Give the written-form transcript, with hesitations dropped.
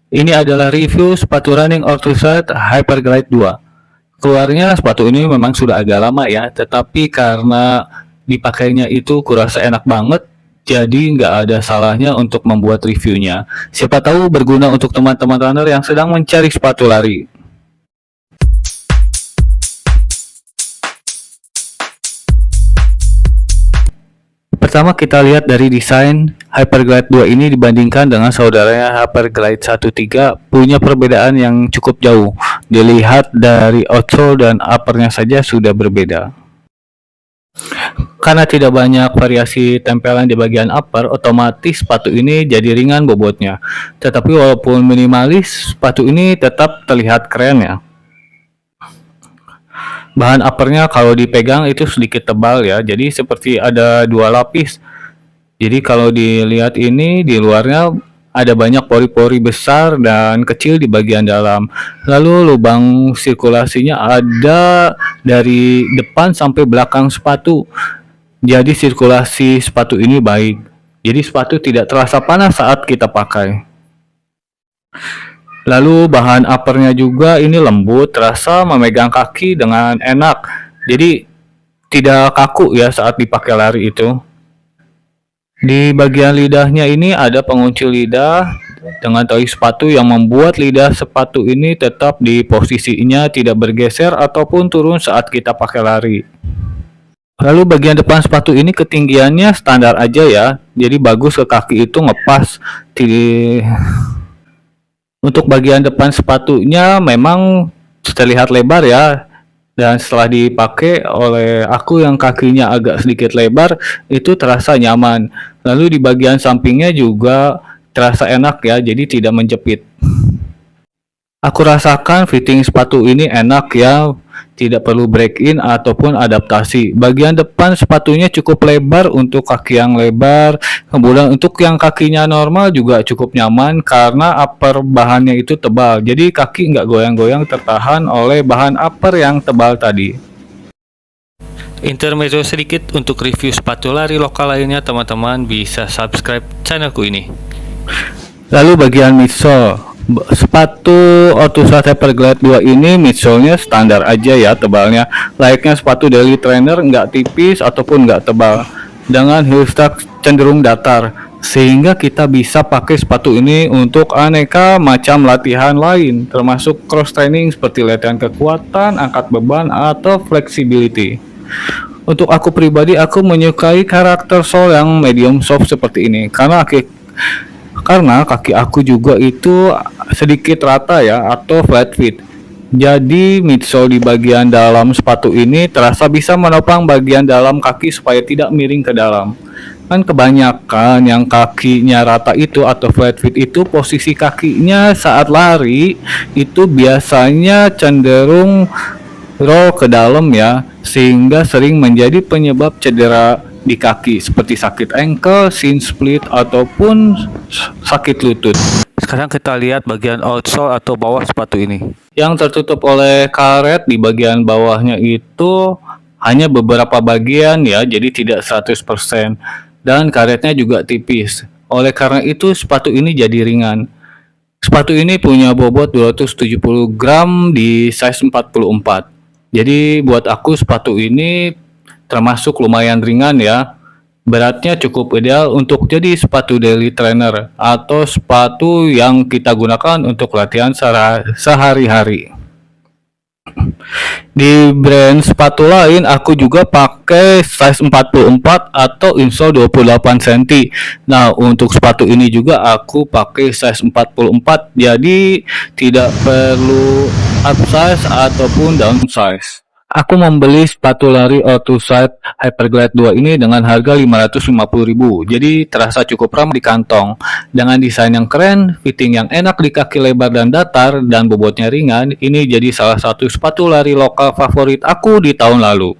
Ini adalah review sepatu running Orthoside Hyperglide 2. Keluarnya sepatu ini memang sudah agak lama ya, tetapi karena dipakainya itu kurasa enak banget, jadi nggak ada salahnya untuk membuat reviewnya. Siapa tahu berguna untuk teman-teman runner yang sedang mencari sepatu lari. Pertama kita lihat dari desain. Hyperglide 2 ini dibandingkan dengan saudaranya Hyperglide 1.3 punya perbedaan yang cukup jauh. Dilihat dari outsole dan uppernya saja sudah berbeda. Karena tidak banyak variasi tempelan di bagian upper, otomatis sepatu ini jadi ringan bobotnya. Tetapi walaupun minimalis, sepatu ini tetap terlihat keren ya. Bahan uppernya kalau dipegang itu sedikit tebal ya, jadi seperti ada dua lapis. Jadi kalau dilihat ini di luarnya ada banyak pori-pori besar dan kecil di bagian dalam. Lalu lubang sirkulasinya ada dari depan sampai belakang sepatu. Jadi sirkulasi sepatu ini baik. Jadi sepatu tidak terasa panas saat kita pakai. Lalu bahan uppernya juga ini lembut, terasa memegang kaki dengan enak. Jadi tidak kaku ya saat dipakai lari itu. Di bagian lidahnya ini ada pengunci lidah dengan tali sepatu yang membuat lidah sepatu ini tetap di posisinya, tidak bergeser ataupun turun saat kita pakai lari. Lalu bagian depan sepatu ini ketinggiannya standar aja ya, jadi bagus ke kaki itu ngepas. Untuk bagian depan sepatunya memang terlihat lebar ya, dan setelah dipakai oleh aku yang kakinya agak sedikit lebar, itu terasa nyaman. Lalu di bagian sampingnya juga terasa enak ya, jadi tidak menjepit. Aku rasakan fitting sepatu ini enak ya, tidak perlu break in ataupun adaptasi. Bagian depan sepatunya cukup lebar untuk kaki yang lebar, kemudian untuk yang kakinya normal juga cukup nyaman karena upper bahannya itu tebal. Jadi kaki nggak goyang-goyang tertahan oleh bahan upper yang tebal tadi. Intermezzo sedikit untuk review sepatu lari lokal lainnya, teman-teman bisa subscribe channelku ini. Lalu bagian midsole. Sepatu Orthoside Hyperglide 2 ini midsole-nya standar aja ya tebalnya, layaknya sepatu daily trainer, nggak tipis ataupun nggak tebal, dengan heel stud cenderung datar, sehingga kita bisa pakai sepatu ini untuk aneka macam latihan lain, termasuk cross training seperti latihan kekuatan, angkat beban, atau flexibility. Untuk aku pribadi, aku menyukai karakter sole yang medium soft seperti ini, karena kaki aku juga itu sedikit rata ya, atau flat fit. Jadi midsole di bagian dalam sepatu ini terasa bisa menopang bagian dalam kaki supaya tidak miring ke dalam. Kan kebanyakan yang kakinya rata itu atau flat fit itu posisi kakinya saat lari itu biasanya cenderung roll ke dalam ya, sehingga sering menjadi penyebab cedera di kaki seperti sakit ankle, shin split, ataupun sakit lutut. Sekarang kita lihat bagian outsole atau bawah sepatu ini. Yang tertutup oleh karet di bagian bawahnya itu hanya beberapa bagian ya, jadi tidak 100%. Dan karetnya juga tipis. Oleh karena itu sepatu ini jadi ringan. Sepatu ini punya bobot 270 gram di size 44. Jadi buat aku sepatu ini termasuk lumayan ringan ya. Beratnya cukup ideal untuk jadi sepatu daily trainer atau sepatu yang kita gunakan untuk latihan sehari-hari. Di brand sepatu lain aku juga pakai size 44 atau insole 28 cm. Nah, untuk sepatu ini juga aku pakai size 44, jadi tidak perlu upsize ataupun downsize. Aku membeli sepatu lari Orthoside Hyperglide 2 ini dengan harga 550.000, jadi terasa cukup ramah di kantong. Dengan desain yang keren, fitting yang enak di kaki lebar dan datar, dan bobotnya ringan, ini jadi salah satu sepatu lari lokal favorit aku di tahun lalu.